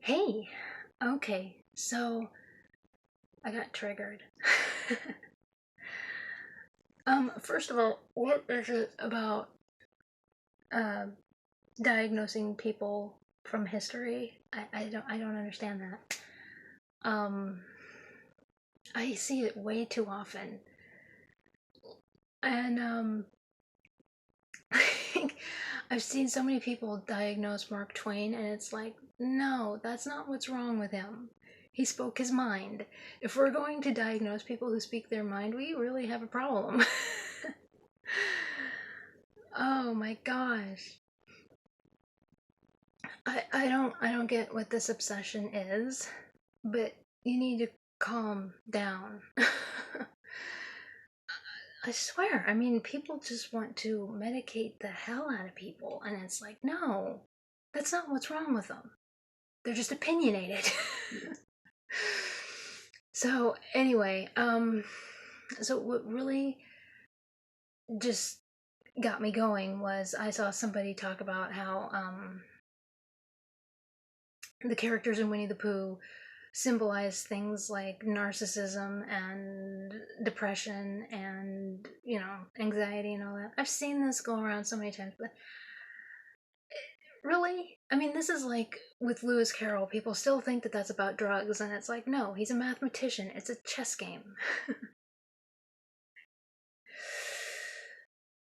Hey, okay, so I got triggered. First of all, what is it about uh, diagnosing people from history? I don't understand that. Um, I see it way too often, and I've seen so many people diagnose Mark Twain, and it's like, no, that's not what's wrong with him. He spoke his mind. If we're going to diagnose people who speak their mind, we really have a problem. Oh my gosh. I don't get what this obsession is, but you need to calm down. I swear, I mean, people just want to medicate the hell out of people, and it's like, no, that's not what's wrong with them. They're just opinionated. So anyway, so what really just got me going was I saw somebody talk about how the characters in Winnie the Pooh symbolize things like narcissism and depression and, anxiety and all that. I've seen this go around so many times, but really? I mean, this is like with Lewis Carroll. People still think that that's about drugs, and it's like, no, he's a mathematician. It's a chess game.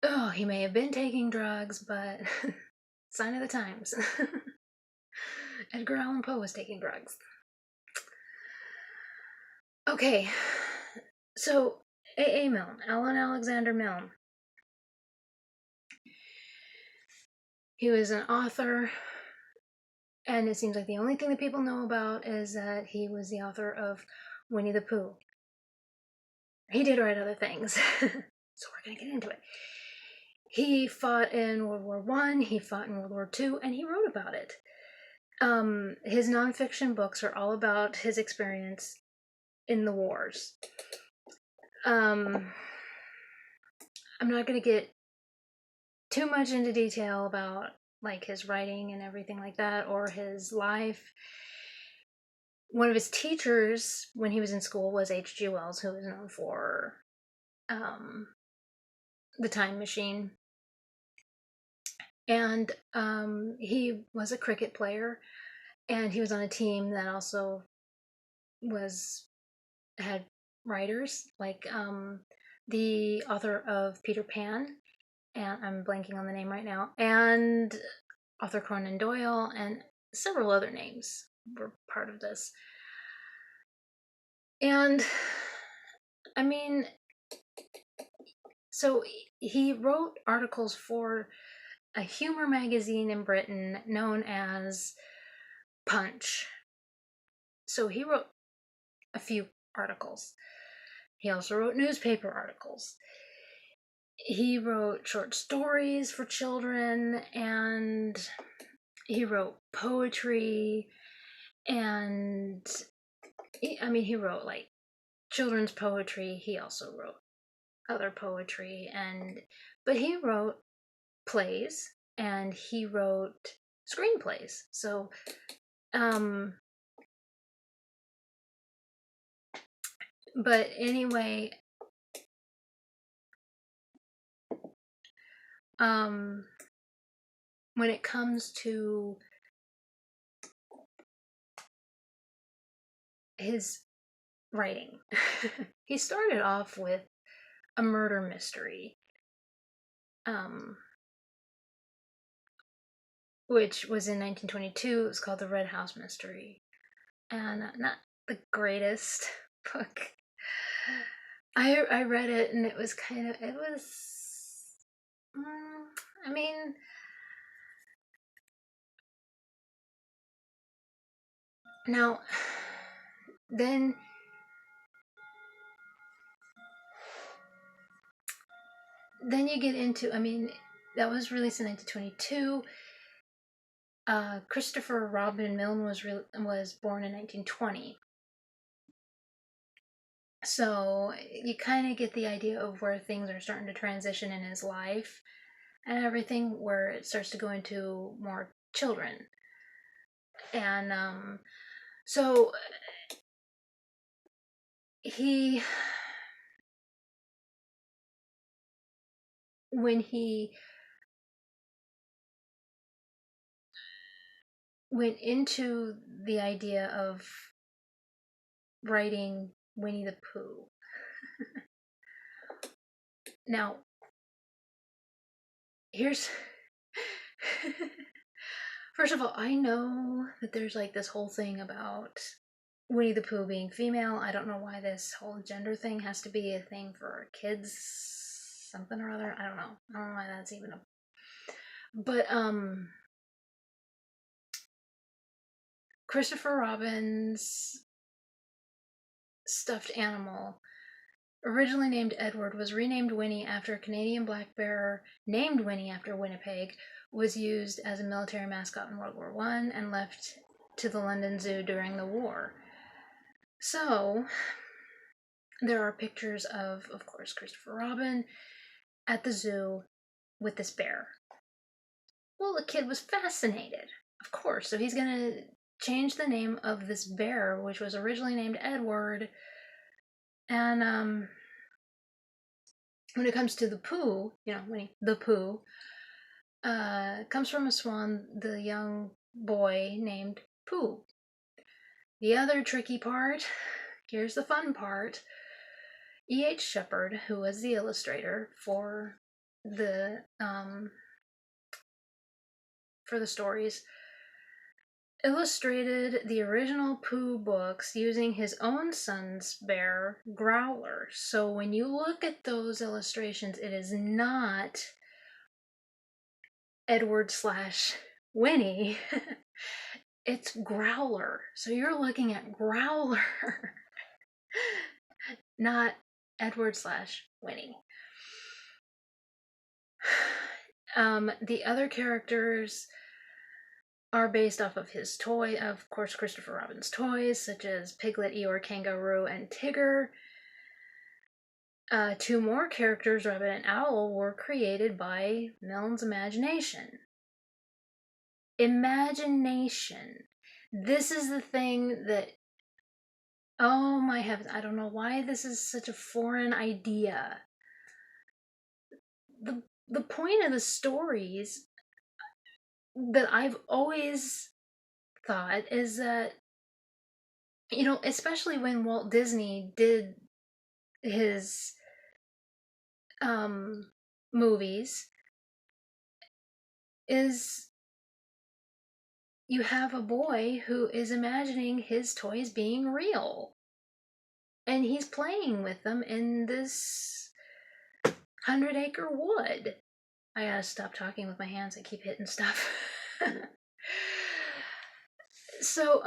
Oh, he may have been taking drugs, but sign of the times. Edgar Allan Poe was taking drugs. Okay, so A. Milne, Alan Alexander Milne. He was an author, and it seems like the only thing that people know about is that he was the author of Winnie the Pooh. He did write other things, so we're gonna get into it. He fought in World War I, he fought in World War II, and he wrote about it. His nonfiction books are all about his experience in the wars. I'm not gonna get too much into detail about like his writing and everything like that, or his life. One of his teachers when he was in school was H.G. Wells, who is known for The Time Machine. And he was a cricket player, and he was on a team that also had writers, like the author of Peter Pan, and I'm blanking on the name right now, and Arthur Conan Doyle, and several other names were part of this. And I mean, so he wrote articles for a humor magazine in Britain known as Punch. So he wrote a few articles. He also wrote newspaper articles. He wrote short stories for children, and he wrote poetry, and he wrote like children's poetry. He also wrote other poetry, but he wrote plays and he wrote screenplays. So but anyway, when it comes to his writing, he started off with a murder mystery, which was in 1922. It was called The Red House Mystery, and not the greatest book. I read it, and it was I mean, now then you get into, that was released in 1922. Christopher Robin Milne was born in 1920. So you kind of get the idea of where things are starting to transition in his life and everything, where it starts to go into more children. And so he, when he went into the idea of writing Winnie the Pooh. Now, here's first of all, I know that there's like this whole thing about Winnie the Pooh being female. I don't know why this whole gender thing has to be a thing for kids, something or other. I don't know. I don't know why that's even a. But Christopher Robin's stuffed animal, originally named Edward, was renamed Winnie after a Canadian black bear named Winnie after Winnipeg, was used as a military mascot in World War I and left to the London Zoo during the war. So, there are pictures of course, Christopher Robin at the zoo with this bear. Well, the kid was fascinated, of course, so he's gonna change the name of this bear, which was originally named Edward, and when it comes to the Pooh, Winnie the Pooh, comes from a swan, the young boy named Pooh. The other tricky part, here's the fun part. E.H. Shepard, who was the illustrator for the stories, illustrated the original Pooh books using his own son's bear, Growler. So when you look at those illustrations, it is not Edward/Winnie. It's Growler. So you're looking at Growler, not Edward/Winnie. The other characters are based off of his toy, of course, Christopher Robin's toys, such as Piglet, Eeyore, Kangaroo, and Tigger. Two more characters, Rabbit and Owl, were created by Milne's imagination. Imagination. This is the thing that, oh my heavens, I don't know why this is such a foreign idea. The point of the stories that I've always thought is that, especially when Walt Disney did his movies, is you have a boy who is imagining his toys being real. And he's playing with them in this 100-acre wood. I gotta stop talking with my hands. I keep hitting stuff. So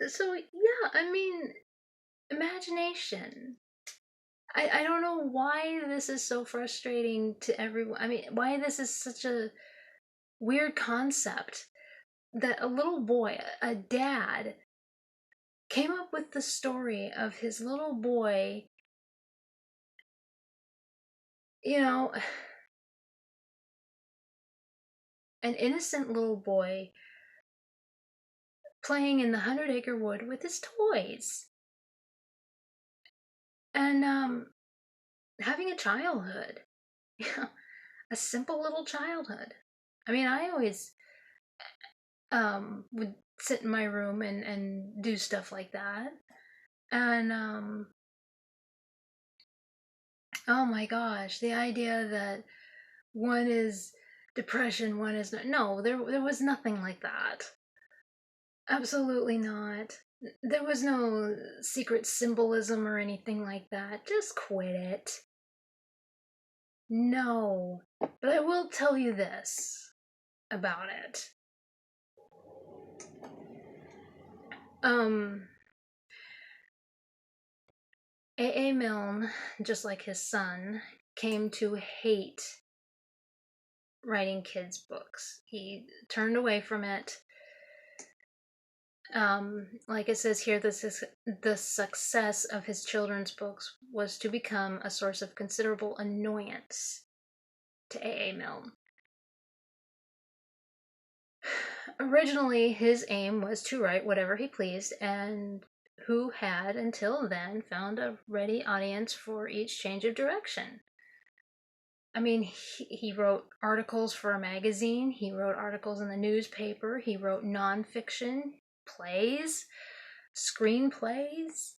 yeah, I mean, imagination. I don't know why this is so frustrating to everyone. I mean, why this is such a weird concept that a little boy, a dad, came up with the story of his little boy, an innocent little boy playing in the 100-acre wood with his toys. And having a childhood. A simple little childhood. I mean, I always would sit in my room and do stuff like that. And oh my gosh, the idea that one is depression, one is not. No, there was nothing like that. Absolutely not. There was no secret symbolism or anything like that. Just quit it. No. But I will tell you this about it. A.A. Milne, just like his son, came to hate writing kids' books. He turned away from it. Like it says here, the success of his children's books was to become a source of considerable annoyance to A.A. Milne. originally his aim was to write whatever he pleased, and who had until then found a ready audience for each change of direction. I mean, he wrote articles for a magazine, he wrote articles in the newspaper, he wrote nonfiction, plays, screenplays,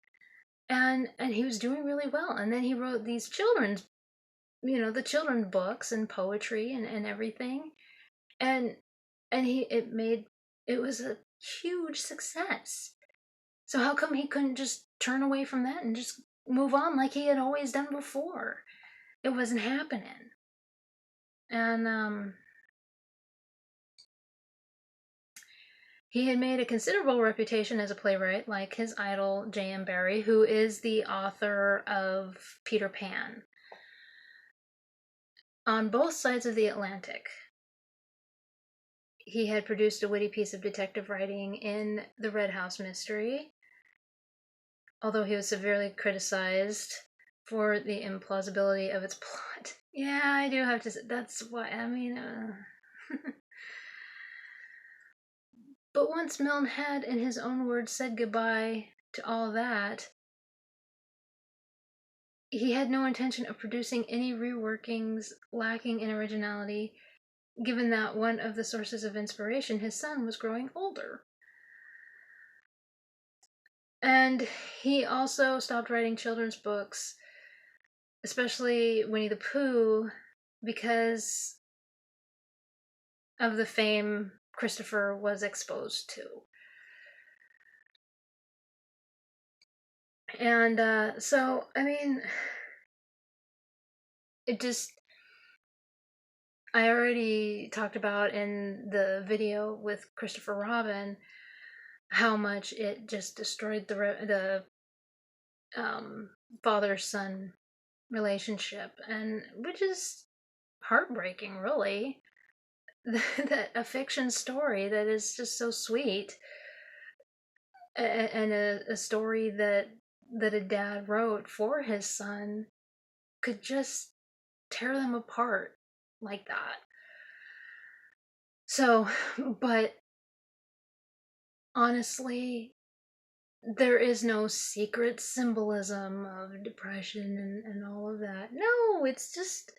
and he was doing really well. And then he wrote these children's, the children's books and poetry and everything. And it was a huge success. So how come he couldn't just turn away from that and just move on like he had always done before? It wasn't happening. And he had made a considerable reputation as a playwright, like his idol J.M. Barrie, who is the author of Peter Pan. On both sides of the Atlantic, he had produced a witty piece of detective writing in The Red House Mystery, although he was severely criticized for the implausibility of its plot. Yeah, I do have to say, that's what, I mean, But once Milne had, in his own words, said goodbye to all that, he had no intention of producing any reworkings lacking in originality, given that one of the sources of inspiration, his son, was growing older. And he also stopped writing children's books, especially Winnie the Pooh, because of the fame Christopher was exposed to. And so, I mean, it just, I already talked about in the video with Christopher Robin how much it just destroyed the father-son relationship, and which is heartbreaking, really. That a fiction story that is just so sweet, and a story that a dad wrote for his son could just tear them apart like that. So, but honestly, there is no secret symbolism of depression and all of that. No, it's just,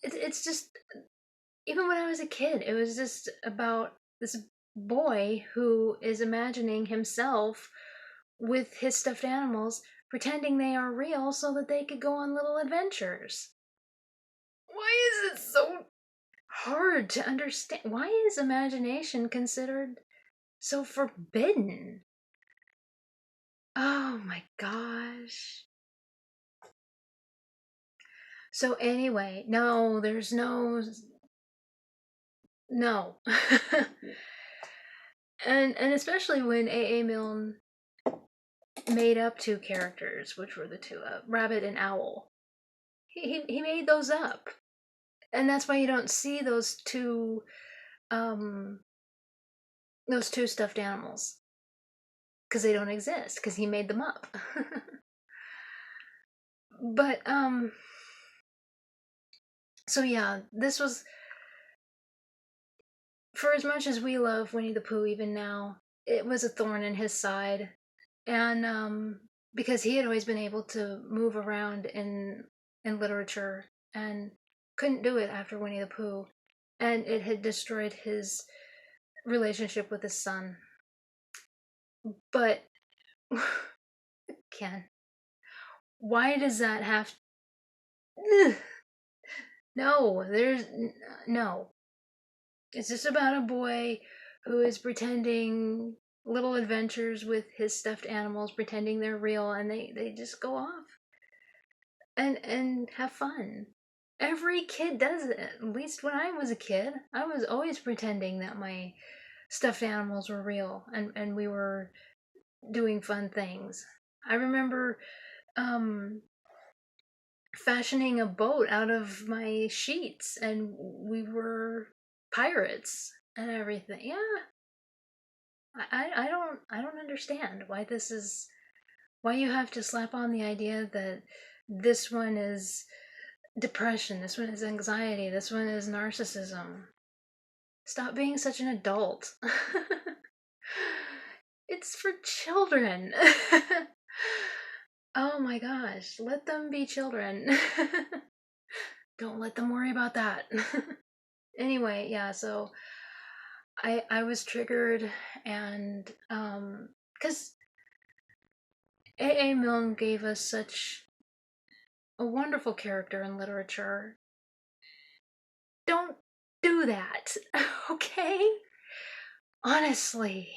it's just, even when I was a kid, it was just about this boy who is imagining himself with his stuffed animals, pretending they are real so that they could go on little adventures. Why is it so hard to understand? Why is imagination considered so forbidden? Oh my gosh. So anyway, no, there's no. And especially when A.A. Milne made up two characters, which were the two, Rabbit and Owl. He made those up. And that's why you don't see um those two stuffed animals. Because they don't exist, because he made them up. But so yeah, this was, for as much as we love Winnie the Pooh even now, it was a thorn in his side. And because he had always been able to move around in literature and couldn't do it after Winnie the Pooh, and it had destroyed his relationship with his son. But Ken, why does that have? No, there's no. It's just about a boy who is pretending little adventures with his stuffed animals, pretending they're real, and they just go off and have fun. Every kid does it. At least when I was a kid, I was always pretending that my stuffed animals were real, and we were doing fun things. I remember fashioning a boat out of my sheets, and we were pirates and everything. Yeah, I don't understand why you have to slap on the idea that this one is depression, this one is anxiety, this one is narcissism. Stop being such an adult. It's for children. Oh my gosh, let them be children. Don't let them worry about that. Anyway, yeah, so I was triggered, and cuz A. Milne gave us such a wonderful character in literature. Don't do that. Okay? Honestly.